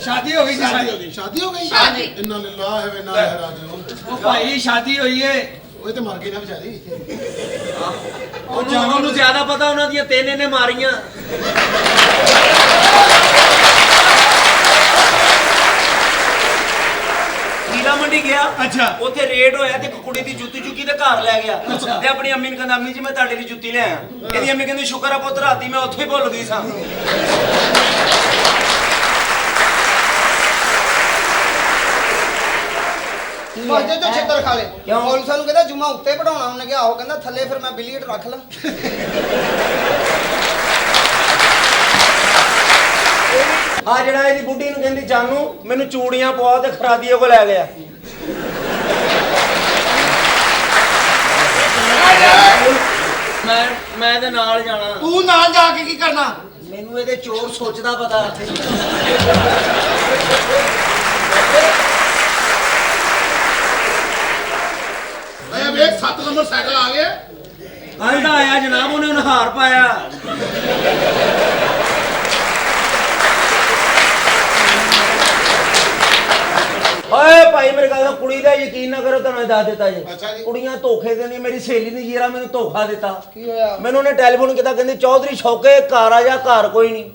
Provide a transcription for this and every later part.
शादी हो गई शादी हो गई इन्ना लिल्लाह व इन्ना इलैहि राजिऊन ओ भाई शादी हुई है ओए ते मर गई ना बेचारी ਉਹ ਜਾਨੋਂ ਨੂੰ ਜ਼ਿਆਦਾ ਪਤਾ ਉਹਨਾਂ ਦੀਆਂ ਤਿੰਨ ਇਹਨੇ ਮਾਰੀਆਂ ਹੀਰਾ ਮੰਡੀ ਗਿਆ ਅੱਛਾ ਉੱਥੇ ਰੇਡ ਹੋਇਆ ਤੇ ਇੱਕ ਕੁੜੀ ਦੀ ਜੁੱਤੀ ਚੁੱਕੀ ਤੇ ਘਰ ਲੈ ਗਿਆ ਤੇ ਆਪਣੀ ਅੰਮੀ ਨੂੰ ਕਹਿੰਦਾ ਅੰਮੀ ਜੀ ਮੈਂ ਤੁਹਾਡੇ ਲਈ ਜੁੱਤੀ ਲੈ ਆਇਆ ਇਹਦੀ ਅੰਮੀ ਕਹਿੰਦੀ ਸ਼ੁਕਰ ਆ ਪੁੱਤ ਰਾਤੀ ਮੈਂ ਉੱਥੇ ਹੀ ਭੁੱਲ ਗਈ ਸਾਂ ਬਾਜੇ ਤੋਂ ਛੇਤਰ ਖਾ ਲੇ ਕਿਉਂ? ਪੁਲਿਸਾਂ ਨੂੰ ਕਹਿੰਦਾ ਜੁਮਾ ਉੱਤੇ ਪੜਾਉਣਾ ਉਹਨੇ ਕਿਹਾ ਉਹ ਕਹਿੰਦਾ ਥੱਲੇ ਫਿਰ ਮੈਂ ਬਿਲੀਅਰਡ ਰੱਖ ਲਾਂ ਆ ਜਿਹੜਾ ਇਹਦੀ ਬੁੱਢੀ ਨੂੰ ਕਹਿੰਦੀ ਜਾਨੂ ਮੈਨੂੰ ਚੂੜੀਆਂ ਪਵਾ ਤੇ ਖਰਾਦੀਏ ਕੋ ਲੈ ਗਿਆ ਮੈਂ ਤੇ ਨਾਲ ਜਾਣਾ तू नाल जाके की करना ਮੈਨੂੰ ਇਹਦੇ ਚੋਰ ਸੋਚਦਾ ਪਤਾ ए ਵੇਖ 7 ਨੰਬਰ ਸਾਈਕਲ ਆ ਗਿਆ ਕੱਲ ਦਾ ਆਇਆ ਜਨਾਬ ਉਹਨੇ ਉਹਨੂੰ ਹਾਰ ਪਾਇਆ ਓਏ ਭਾਈ ਮੇਰੇ ਗੱਲ ਕੁੜੀ ਦਾ ਯਕੀਨ ਨਾ ਕਰੋ ਤੁਹਾਨੂੰ ਦੱਸ ਦਿੱਤਾ ਜੀ ਅੱਛਾ ਜੀ। ਕੁੜੀਆਂ ਧੋਖੇ ਦੇਣੀ ਮੇਰੀ ਸਹੇਲੀ ਨੇ ਜੀਰਾ ਮੈਨੂੰ ਧੋਖਾ ਦਿੱਤਾ ਕੀ ਹੋਇਆ ਮੈਨੂੰ ਉਹਨੇ ਟੈਲੀਫੋਨ ਕੀਤਾ ਕਹਿੰਦੀ ਚੌਧਰੀ ਸ਼ੌਕੇ ਘਰ ਆ ਜਾ ਘਰ ਕੋਈ ਨਹੀਂ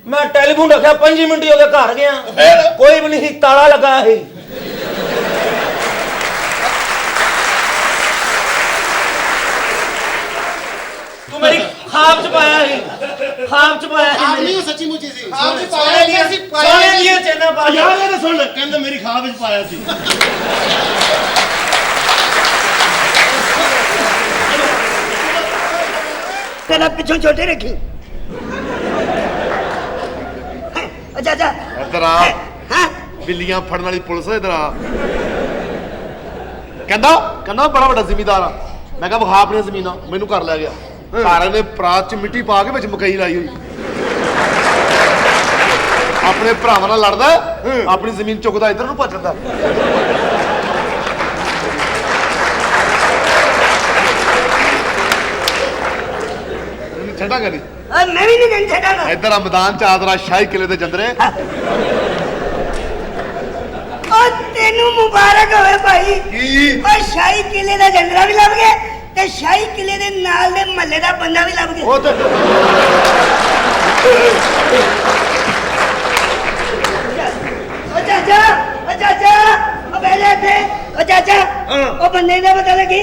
ਮੈਂ ਟੈਲੀਫੋਨ ਰੱਖਿਆ 5 ਮਿੰਟ ਹੀ ਹੋ ਗਏ ਘਰ ਗਿਆ ਕੋਈ ਵੀ ਨਹੀਂ ਸੀ ਤਾਲਾ ਲੱਗਾ ਸੀ ਤੂੰ ਮੇਰੀ ਖਾਬ ਚ ਪਾਇਆ ਸੀ ਖਾਬ ਚ ਪਾਇਆ ਸੀ ਆਪ ਮੇਰੀ। ਨਹੀਂ ਸੱਚੀ ਮੁੱਚੀ ਸੀ ਆਪ ਜੀ ਪਾਇਆ ਗਿਆ ਸੀ ਸੋਨੇ ਦੀਆਂ ਚੈਨਾਂ ਪਾ ਲਿਆ ਯਾਰ ਇਹ ਸੁਣ ਕਹਿੰਦਾ ਮੇਰੀ ਖਾਬ ਵਿੱਚ ਪਾਇਆ ਸੀ तेरा पिछों छोटे रखी अच्छा अच्छा ਇੱਧਰ ਆ हाँ ਬਿੱਲੀਆਂ ਫੜਨ ਵਾਲੀ ਪੁਲਿਸ ਇੱਧਰ ਆ ਕਹਿੰਦਾ ਬੜਾ ਵੱਡਾ ਜ਼ਿਮੀਂਦਾਰ ਆ ਮੈਂ ਕਿਹਾ ਵਿਖਾ ਆਪਣੀਆਂ ਜ਼ਮੀਨਾਂ ਮੈਨੂੰ ਕਰ ਲੈ ਗਿਆ ਘਰ ਨੇ ਪਰਾਤ ਚ ਮਿੱਟੀ ਪਾ ਕੇ ਵਿੱਚ ਮਕਈ ਲਾਈ ਹੋਈ ਆਪਣੇ ਭਰਾਵਾਂ ਨਾਲ ਲੜਦਾ ਆਪਣੀ ਜ਼ਮੀਨ ਚੁੱਕਦਾ ਇੱਧਰ ਨੂੰ ਭੱਜਦਾ ਛੱਡਾ ਕਰੀ मैं भी नहीं कहीं छड़ा ना ਇੱਧਰ ਆ ਮੈਦਾਨ ਚ ਆਦਰਾ ਸ਼ਾਹੀ ਕਿਲੇ ਦੇ ਜੰਦਰੇ और तेनू मुबारक होवे भाई ਕੀ और शाही किले दा जंगला भी लभ गया ते शाही किले दे नाल दे महल्ले दा बंदा भी लभ गया ਉਹ ਤੇ ओ चाचा ओ पहले थे ओ चाचा ओ बंदे दा पता लगी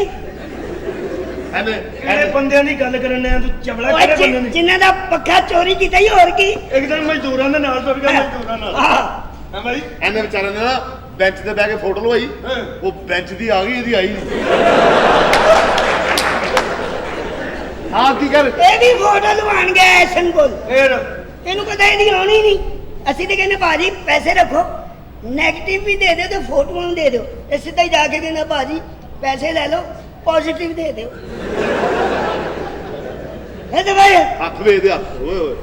ਐਨੇ किहड़े बंदे दी गल करने तू चबला ओए किहड़े बंदे दी जिन्हां दा पक्का चोरी कीता ही और की एक दिन मजदूरां दे नाल तुर गया मजदूरां नाल हां हां भाई ਐਨੇ ਵਿਚਾਰੇ ਨੇ ਨਾ ਬੈਂਚ ਤੇ ਬਹਿ ਕੇ ਫੋਟੋ ਲਵਾਈ ਉਹ ਬੈਂਚ ਦੀ ਆ ਗਈ ਇਹਦੀ ਆਈ ਨਹੀਂ ਹਾਂ ਕੀ ਕਰ ਇਹ ਵੀ ਫੋਟੋ ਲਵਾਣ ਗਿਆ ਐਸ਼ਨ ਕੋਲ फिर ਤੈਨੂੰ ਪਤਾ ਇਹਦੀ ਆਉਣੀ ਨਹੀਂ ਅਸੀਂ ਤੇ ਕਹਿੰਦੇ ਬਾਜੀ ਪੈਸੇ ਰੱਖੋ ਨੈਗੇਟਿਵ ਵੀ ਦੇ ਦਿਓ ਤੇ ਫੋਟੋਆਂ ਵੀ ਦੇ ਦਿਓ ਤੇ ਸਿੱਧਾ ਹੀ ਜਾ ਕੇ ਕਹਿੰਦਾ ਬਾਜੀ ਪੈਸੇ ਲੈ ਲਓ ਪੋਜ਼ਿਟਿਵ ਦੇ ਦਿਓ ਇਹ ਤੇ ਭਾਈ ਹੱਥ ਵੇ ਦੇ ਹੱਥ ਓਏ ਓਏ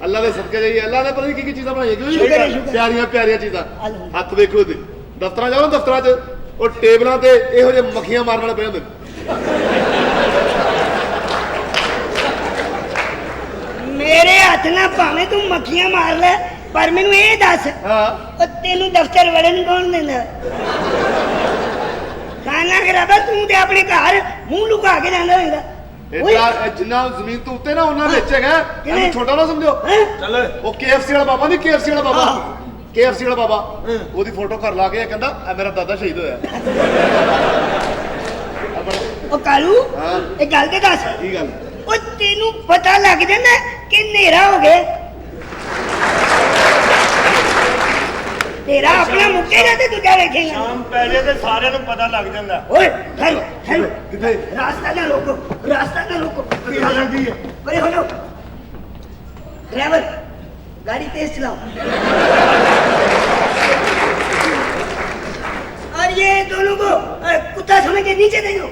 ਅੱਲਾ ਦੇ ਸਦਕੇ ਜਾਈਏ ਅੱਲਾ ਨੇ ਪਤਾ ਨਹੀਂ ਕੀ ਚੀਜ਼ਾਂ ਬਣਾਈਆਂ ਸ਼ੁਕਰ ਹੈ, ਸ਼ੁਕਰ। ਪਿਆਰੀਆਂ ਪਿਆਰੀਆਂ ਚੀਜ਼ਾਂ ਅਲਹਮਦੁਲਿਲਾ। ਹੱਥ ਵੇਖੋ ਤੇ ਦਫ਼ਤਰਾਂ ਜਾਓ ਨਾ ਦਫ਼ਤਰਾਂ 'ਚ ਉਹ ਟੇਬਲਾਂ ਤੇ ਇਹੋ ਜਿਹੇ ਮੱਖੀਆਂ ਮਾਰਨ ਵਾਲੇ ਪਏ ਹੁੰਦੇ ਮੇਰੇ ਹੱਥ ਨਾਲ ਭਾਵੇਂ ਤੂੰ ਮੱਖੀਆਂ ਮਾਰ ਲੈ ਪਰ ਮੈਨੂੰ ਇਹ ਦੱਸ ਹਾਂ ਉਹ ਤੈਨੂੰ ਦਫ਼ਤਰ ਵੜਨ ਕੌਣ ਦਿੰਦਾ ਖਾਣਾ ਖਰਾਬਾ ਤੂੰ ਤੇ ਆਪਣੇ ਘਰ ਮੂੰਹ ਲੁਕਾ ਕੇ ਜਾਂਦਾ ਹੋਏਗਾ ਓਏ, ਇਹ ਜਿੰਨਾ ਜ਼ਮੀਨ ਤੋਂ ਉੱਤੇ ਨਾ ਉਹਨਾਂ ਵਿੱਚ ਹੈਗਾ ਕਿਵੇਂ? ਇਹਨੂੰ ਛੋਟਾ ਨਾ ਸਮਝੋ ਹੈਂ? चल ਉਹ KFC ਵਾਲਾ ਬਾਬਾ ਨਹੀਂ KFC ਵਾਲਾ ਬਾਬਾ ਆਹ। KFC ਵਾਲਾ ਬਾਬਾ ਉਹਦੀ ਫੋਟੋ ਘਰ ਲਾ ਕੇ ਇਹ ਕਹਿੰਦਾ ਇਹ ਮੇਰਾ ਦਾਦਾ ਸ਼ਹੀਦ ਹੋਇਆ ਉਹ ਕਾਲੂ ਹਾਂ। ਇਹ ਗੱਲ ਤੇ ਦੱਸ ਕੀ ਗੱਲ ਉਹ ਤੈਨੂੰ ਪਤਾ ਲੱਗ ਜਾਂਦਾ ਕਿ ਹਨੇਰਾ ਹੋ ਗਿਆ ਤੇਰਾ ਆਪਣਾ ਮੁੱਕੇਗਾ ਤੇ ਦੂਜਾ ਵੇਖੇਗਾ शाम पहले ते सारे नु पता लग जांदा ਓਏ ਠਹਿਰੋ ਠਹਿਰੋ ਕਿੱਥੇ ਰਾਸਤਾ ਨਾ ਰੋਕੋ ਰਾਸਤਾ ਨਾ ਰੋਕੋ की हाल दी है अरे हो जाओ ड्राइवर गाड़ी तेज चलाओ और ये दोनों को कुत्ता समझ के नीचे दे दो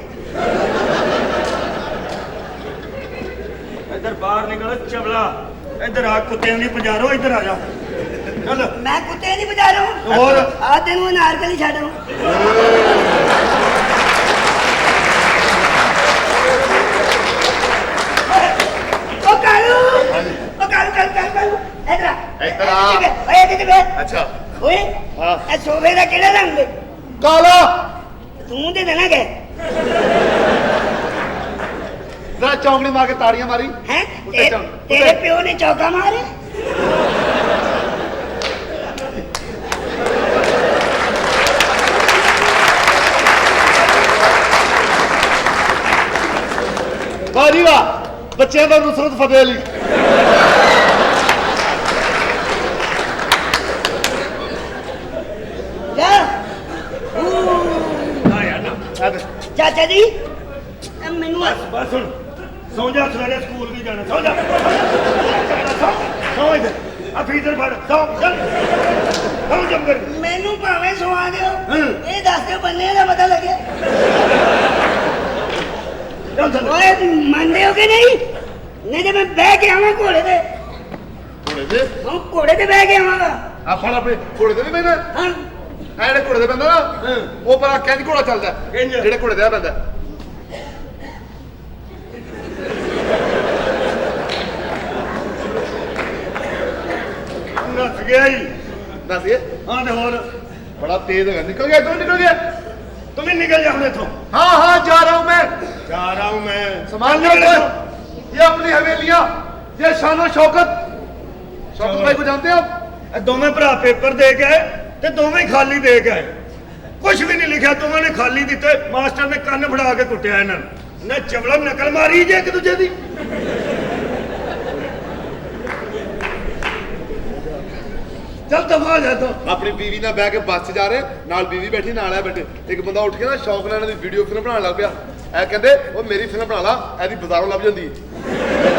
इधर बाहर निकल चबला इधर आ कुत्ते नहीं पजारो इधर आ जा चल मैं कुत्ते नहीं बजा रहा हूँ और आज दिन वो नारकली छाड़ रहा हूँ ओ कालू ओ कालू कालू कालू कालू इधर आ ਇੱਧਰ ਆ। ओए इधर आ ਅੱਛਾ ਓਏ ਹਾਂ। ਇਹ ਸੋਫੇ ਦਾ ਕਿਹੜਾ ਰੰਗ ਹੈ? ਕਾਲਾ ਤੂੰ ਤੇ ਦੇਣਾ ਗਏ ਜ਼ਰਾ ਚੌਂਕੜੀ ਮਾਰ ਕੇ ਤਾੜੀਆਂ ਮਾਰੀ ਹੈ ਉੱਤੇ ਚੱਲ, ਤੇਰੇ ਉੱਤੇ। ਪਿਓ ਨੇ ਚੌਕਾ ਮਾਰੇ ਵਾਹ ਜੀ ਵਾਹ ਬੱਚਿਆਂ ਦਾ ਨੁਸਰਤ ਫਤਿਹ ਅਲੀ ਜਾ ਨਾ ਯਾਰ ਨਾ ਚਾਚਾ ਜੀ ਇਹ ਮੈਨੂੰ ਬਸ ਹੁਣ ਸੌਂ ਜਾ ਸਵੇਰੇ ਸਕੂਲ ਵੀ ਜਾਣਾ ਸੌਂ ਜਾ ਸੌਂ ਇੱਧਰ ਆ ਫੀਜ਼ਰ ਫੜ ਸੌਂ ਜੰਮ ਕਰ ਮੈਨੂੰ ਭਾਵੇਂ ਸਵਾ ਦਿਓ ਹਾਂ। ਇਹ ਦੱਸ ਦਿਓ ਬੰਨੇ ਦਾ ਪਤਾ ਲੱਗਿਆ ਚੱਲ ਚੱਲ ਓਏ ਮੰਨਦੇ ਹੋ ਕਿ ਨਹੀਂ ਨਹੀਂ ਤੇ ਮੈਂ ਬਹਿ ਕੇ ਆਵਾਂ ਘੋੜੇ ਤੇ ਘੋੜੇ ਦੇ ਹਾਂ ਘੋੜੇ ਤੇ ਬਹਿ ਕੇ ਆਵਾਂਗਾ ਆ ਫੜ ਆਪਣੇ ਘੋੜੇ ਦੇ ਵੀ ਬੈਠਾ ਹਾਂ ਐ ਜਿਹੜੇ ਘੋੜੇ ਦੇ ਬੰਦਾ ਨਾ ਉਹ ਪਰ ਕਿੰਜ ਘੋੜਾ ਚੱਲਦਾ ਕਿੰਝ? ਜਿਹੜੇ ਘੋੜੇ ਦੇ ਬੰਦਾ ਨੱਸ ਗਿਆ ਹੀ ਦੱਸ ਇਹ ਹਾਂ ਤੇ ਹੋਰ बड़ा तेज है निकल गया तू निकल गया तुम ही निकल जा इथों हाँ हाँ जा रहा हूँ मैं जा रहा हूं मैं संभाल लो निकल ये अपनी हवेलियां ये शानो शौकत शौकत भाई को जानते हो आप ਇਹ ਦੋਵੇਂ ਭਰਾ ਪੇਪਰ ਦੇ ਕੇ ਆਏ ਤੇ ਦੋਵੇਂ ਹੀ ਖਾਲੀ ਦੇ ਕੇ ਆਏ ਕੁਝ ਵੀ ਨਹੀਂ ਲਿਖਿਆ ਦੋਵਾਂ ਨੇ ਖਾਲੀ ਦਿੱਤੇ ਮਾਸਟਰ ਨੇ ਕੰਨ ਫੜਾ ਕੇ ਕੁੱਟਿਆ ਇਹਨਾਂ ਨੂੰ ਨਾ ਚਵਲਮ ਨਕਲ ਮਾਰੀ ਜੇ ਇੱਕ ਦੂਜੇ ਦੀ ਚੱਲ ਦਫਾ ਜਾ ਤੋ अपनी बीवी ना बह के बस च जा रहे नाल बीवी बैठी नाल है बैठे एक बंदा उठ के ना शौक नाल वीडियो फिल्म बनाने लग पिया ए कहंदे ओ मेरी फिल्म बना ला एदी बाजारों लभ जांदी